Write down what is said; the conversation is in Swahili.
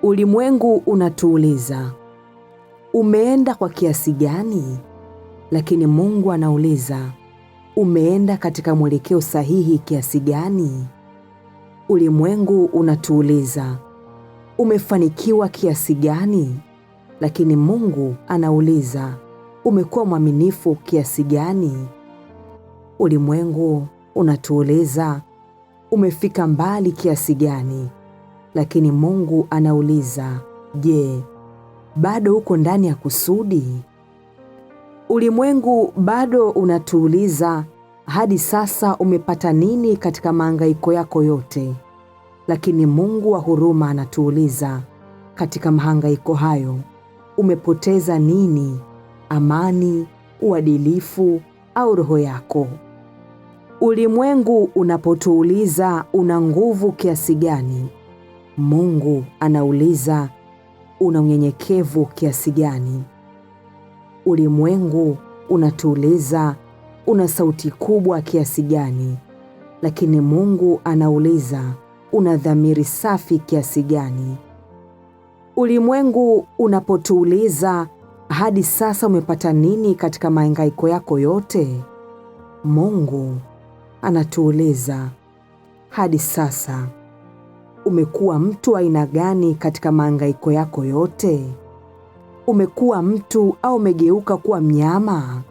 Ulimwengu unatuuliza, umeenda kwa kiasi gani? Lakini Mungu anauliza, umeenda katika mwelekeo sahihi kiasi gani? Ulimwengu unatuuliza, umefanikiwa kiasi gani? Lakini Mungu anauliza, umekuwa mwaminifu kiasi gani? Ulimwengu unatuuliza, umefika mbali kiasi gani? Lakini Mungu anauliza, je, bado uko ndani ya kusudi? Ulimwengu bado unatuuliza, hadi sasa umepata nini katika mahangaiko yako yote? Lakini Mungu wa huruma anatuuliza, katika mahangaiko hayo, umepoteza nini? Amani, uadilifu au roho yako? Ulimwengu unapotuuliza, una nguvu kiasi gani? Mungu anauliza, una unyenyekevu kiasi gani? Ulimwengu unatuuliza, una sauti kubwa kiasi gani? Lakini Mungu anauliza, una dhamiri safi kiasi gani? Ulimwengu unapotuuliza, hadi sasa umepata nini katika mahangaiko yako yote? Mungu anatuuliza, hadi sasa umekuwa mtu aina gani katika mahangaiko yako yote? Umekuwa mtu au umegeuka kuwa mnyama?